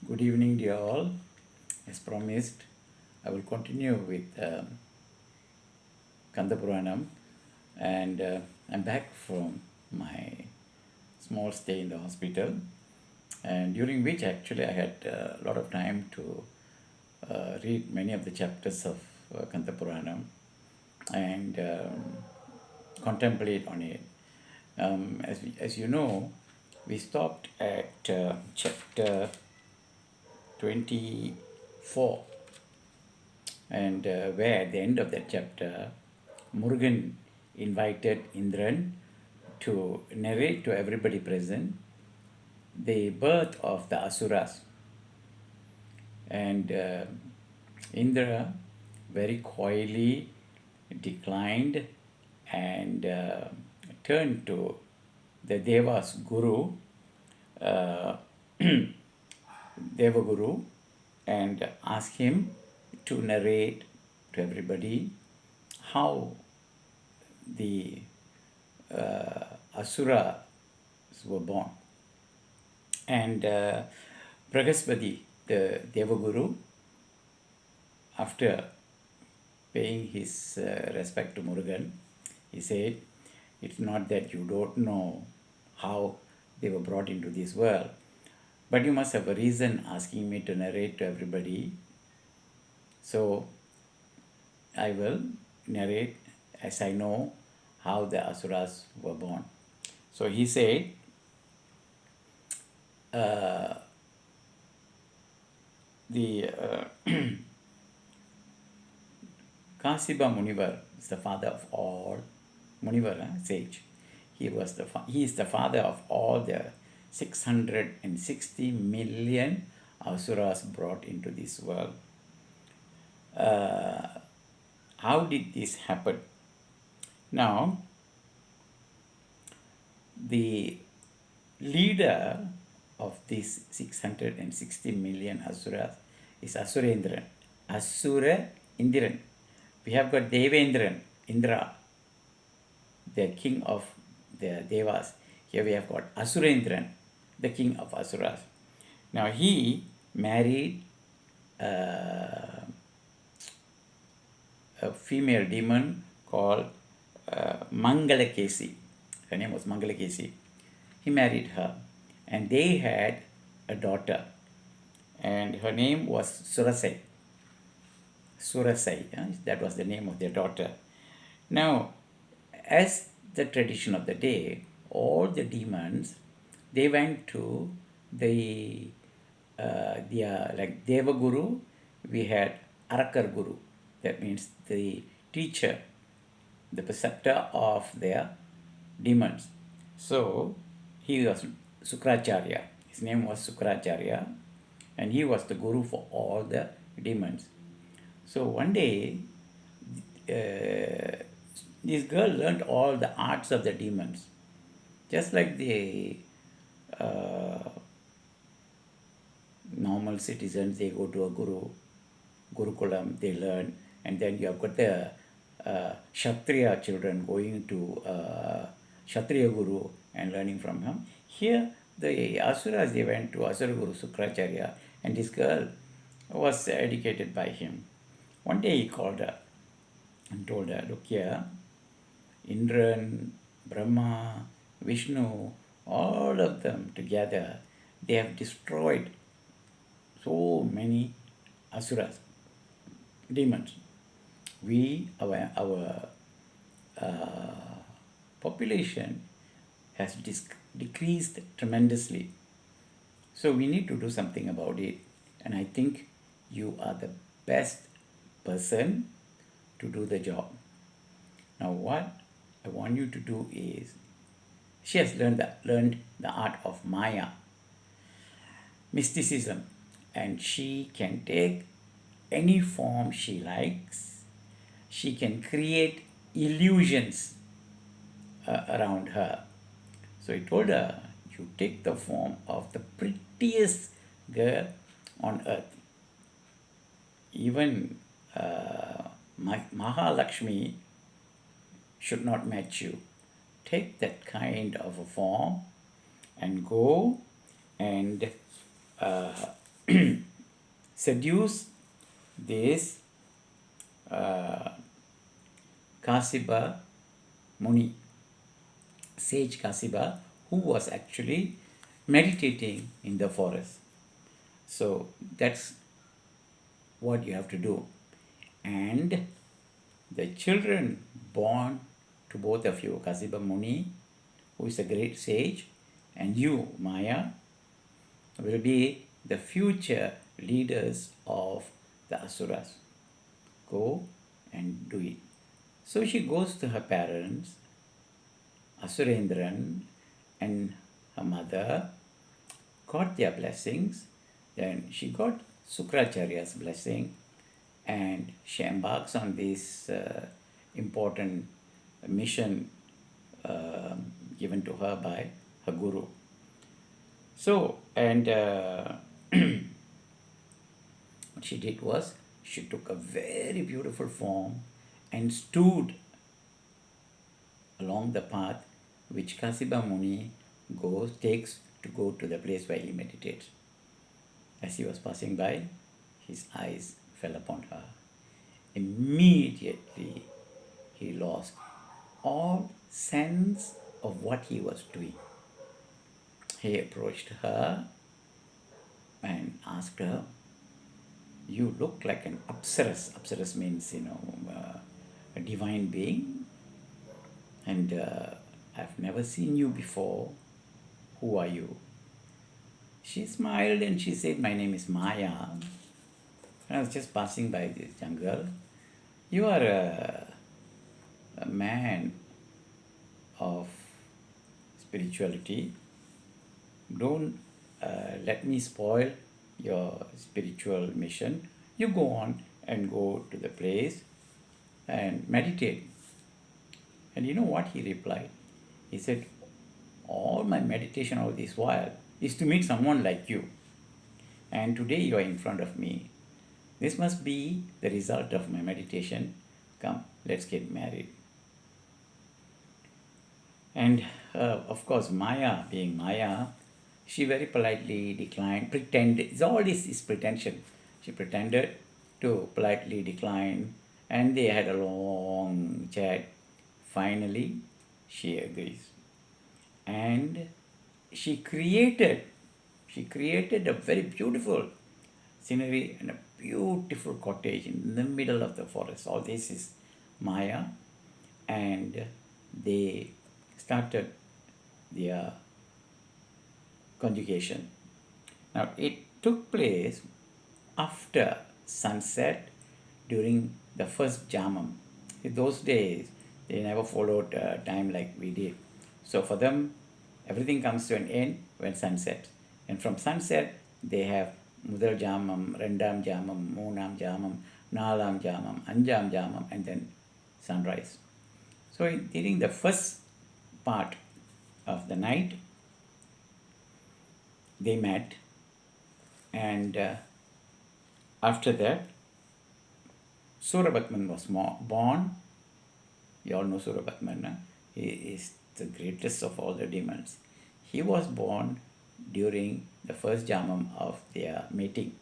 Good evening, dear all. As promised, I will continue with Kantha Puranam, and I'm back from my small stay in the hospital, and during which actually I had a lot of time to read many of the chapters of Kantha Puranam and contemplate on it. As you know, we stopped at chapter 24, and where at the end of that chapter, Murugan invited Indran to narrate to everybody present the birth of the Asuras. And Indra very coyly declined and turned to the Deva's guru, uh, Devaguru, and asked him to narrate to everybody how the Asuras were born. And Brahaspati, the Devaguru, after paying his respect to Murugan, he said, "It's not that you don't know how they were brought into this world, but you must have a reason asking me to narrate to everybody. So I will narrate as I know how the Asuras were born." So he said, the Kasiba Munivar is the father of all Munivar, sage. He is the father of all the 660 million Asuras brought into this world. How did this happen? Now, the leader of these 660 million Asuras is Asurendran. Asura Indiran. We have got Devendran, Indra, the king of the Devas. Here we have got Asurendran, the king of Asuras. Now he married a female demon called Mangalakesi. Her name was Mangalakesi. He married her, and they had a daughter, and her name was Surasai. That was the name of their daughter. Now, as the tradition of the day, all the demons, they went to the like Devaguru. We had Arakar Guru, that means the teacher, the preceptor of their demons. So he was Sukracharya. His name was Sukracharya, and he was the guru for all the demons. So one day, this girl learned all the arts of the demons, just like the normal citizens. They go to a Gurukulam, they learn, and then you have got the Kshatriya children going to Kshatriya Guru and learning from him. Here, the Asuras, they went to Asura Guru Sukracharya, and this girl was educated by him. One day he called her and told her, "Look here, Indran, Brahma, Vishnu, all of them together, they have destroyed so many Asuras, demons. Our population has decreased tremendously. So we need to do something about it. And I think you are the best person to do the job. Now what I want you to do is," she has learned the art of Maya, mysticism, and she can take any form she likes. She can create illusions around her. So he told her, "You take the form of the prettiest girl on earth. Even Mahalakshmi should not match you. Take that kind of a form and go and seduce this Kasiba Muni, sage Kasiba, who was actually meditating in the forest. So that's what you have to do. And the children born to both of you, Kasiba Muni, who is a great sage, and you, Maya, will be the future leaders of the Asuras. Go and do it. So she goes to her parents, Asurendran and her mother, got their blessings. Then she got Sukracharya's blessing, and she embarks on this important mission given to her by her guru. So, and what she did was she took a very beautiful form and stood along the path which Kasiba Muni takes to go to the place where he meditates. As he was passing by, his eyes fell upon her. Immediately, he lost all sense of what he was doing. He approached her and asked her, "You look like an Apsaras." Apsaras means, a divine being. And I've never seen you before. Who are you? She smiled and she said, "My name is Maya. I was just passing by this jungle. You are a man of spirituality. Don't let me spoil your spiritual mission. You go on and go to the place and meditate." And you know what he replied? He said, "All my meditation all this while is to meet someone like you. And today you are in front of me. This must be the result of my meditation. Come, let's get married." And of course, Maya, being Maya, she very politely declined, pretended. All this is pretension. She pretended to politely decline, and they had a long chat. Finally, she agrees. And she created a very beautiful scenery and a beautiful cottage in the middle of the forest. All this is Maya. And they started their conjugation. Now, it took place after sunset during the first jamam. In those days, they never followed time like we did. So for them, everything comes to an end when sunset. And from sunset, they have Mudal Jamam, Rendam Jamam, Moonam Jamam, Nalam Jamam, Anjam Jamam, and then sunrise. So during the first part of the night, they met, and after that, Soorapadman was born. You all know Soorapadman. He is the greatest of all the demons. He was born during the first jamam of their mating.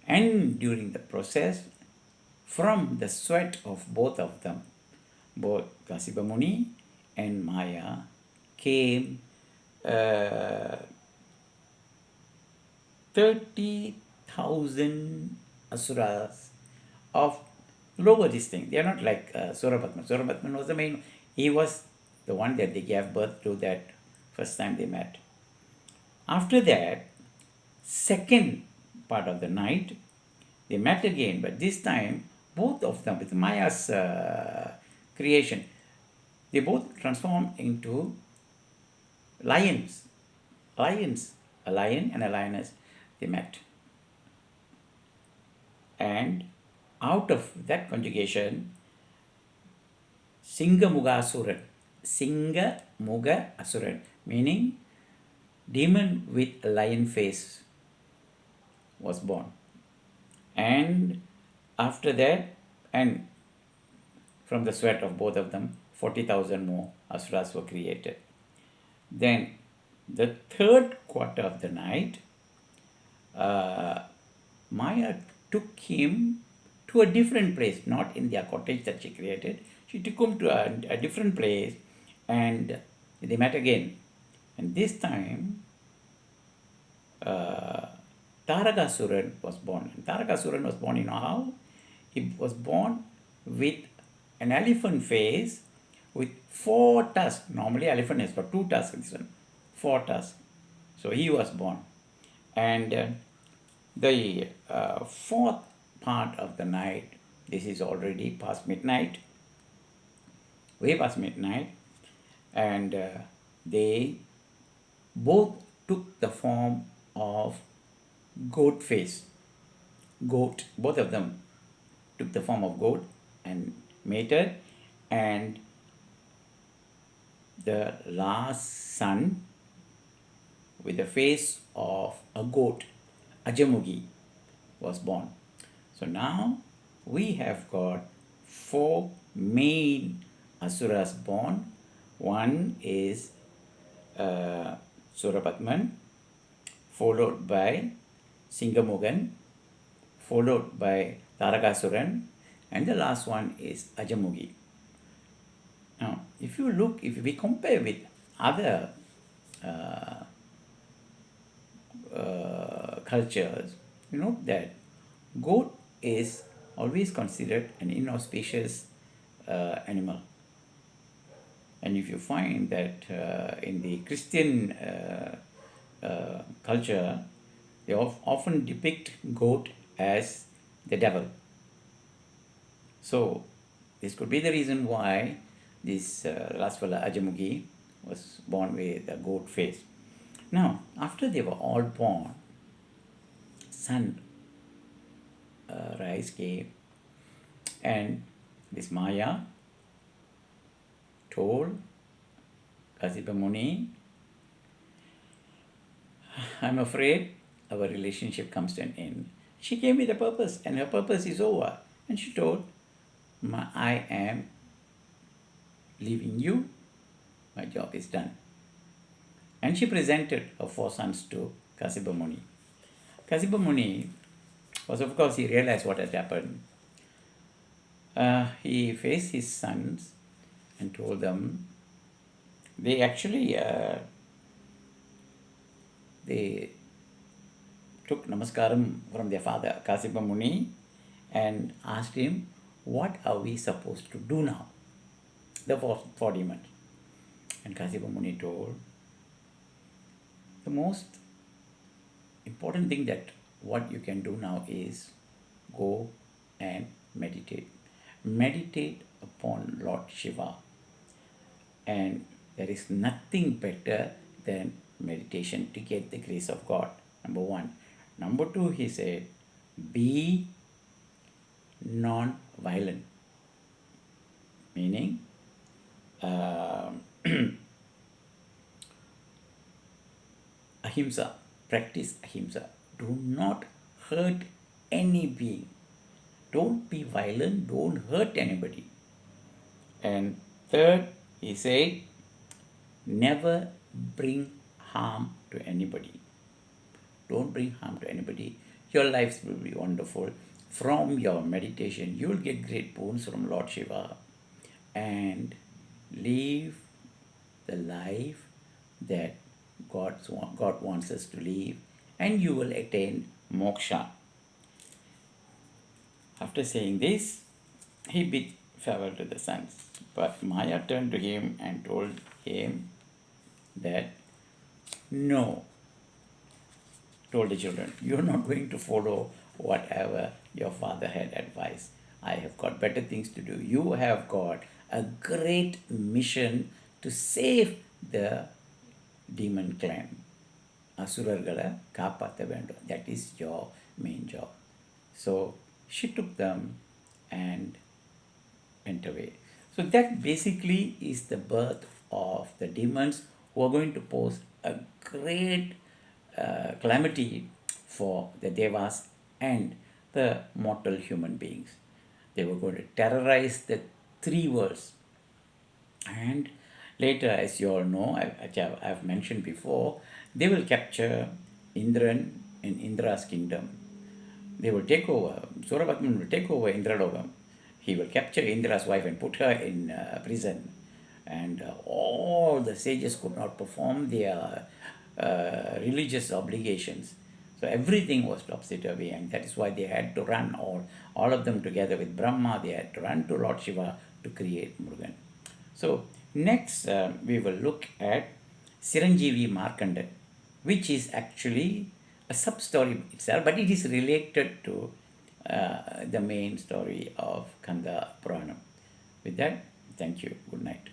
And during the process, from the sweat of both of them, both Kasiba Muni and Maya, came 30,000 Asuras of lower this thing. They are not like Soorapadman. Soorapadman was the main. He was the one that they gave birth to that first time they met. After that, second part of the night, they met again, but this time, both of them, with Maya's creation, they both transformed into lions. Lions, a lion and a lioness, they met. And out of that conjugation, Singamugan Asuran, meaning demon with a lion face, was born. And after that, and from the sweat of both of them, 40,000 more Asuras were created. Then the third quarter of the night, uh, Maya took him to a different place, not in their cottage that she created. She took him to a different place, and they met again. And this time, uh, Thaaragasuran was born. And Thaaragasuran was born, you know how? He was born with an elephant face with four tusks. Normally, elephant has got two tusks. This one, four tusks. So he was born. And the fourth part of the night, this is already past midnight, way past midnight, and they both took the form of goat face. Goat, both of them took the form of goat and mated, and the last son with the face of a goat, Ajamughi, was born. So now we have got four main Asuras born. One is Soorapadman, followed by Singamugan, followed by Thaaragasuran, and the last one is Ajamughi. Now, if we compare with other cultures, you know that goat is always considered an inauspicious animal. And if you find that in the Christian culture, they often depict goat as the devil. So this could be the reason why this last fella Ajamughi was born with a goat face. Now, after they were all born, sun rise came, and this Maya told Kassapa Muni, I'm afraid our relationship comes to an end. She came with a purpose, and her purpose is over. And she told, I am leaving you, my job is done. And she presented her four sons to Kassapa Muni. Kassapa Muni was, of course, he realized what had happened. He faced his sons and told them, they actually they took namaskaram from their father, Kassapa Muni, and asked him, what are we supposed to do now? The four demons. And Kassapa Muni told, the most important thing that what you can do now is go and meditate. Meditate upon Lord Shiva. And there is nothing better than meditation to get the grace of God. Number one. Number two, he said, be non-violent. Meaning, ahimsa, practice ahimsa. Do not hurt any being. Don't be violent, don't hurt anybody. And third, he said, never bring harm to anybody. Don't bring harm to anybody. Your lives will be wonderful. From your meditation, you will get great boons from Lord Shiva and live the life that God wants us to live, and you will attain moksha. After saying this, he bid farewell to the sons. But Maya turned to him and told him that, no, told the children, you're not going to follow whatever your father had advised. I have got better things to do. You have got a great mission to save the demon clan. Asurargala kaapatha vendum. That is your main job. So she took them and went away. So that basically is the birth of the demons who are going to pose a great calamity for the devas and the mortal human beings. They were going to terrorize the three worlds. And later, as you all know, I've mentioned before, they will capture Indran in Indra's kingdom. They will take over, Soorapadman will take over Indralokam. He will capture Indra's wife and put her in prison. And all the sages could not perform their religious obligations. So everything was topsy away, and that is why they had to run all of them together with Brahma. They had to run to Lord Shiva to create Murugan. So next we will look at Siranjeevi Markanda, which is actually a sub story itself, but it is related to the main story of Kantha Puranam. With that, thank you. Good night.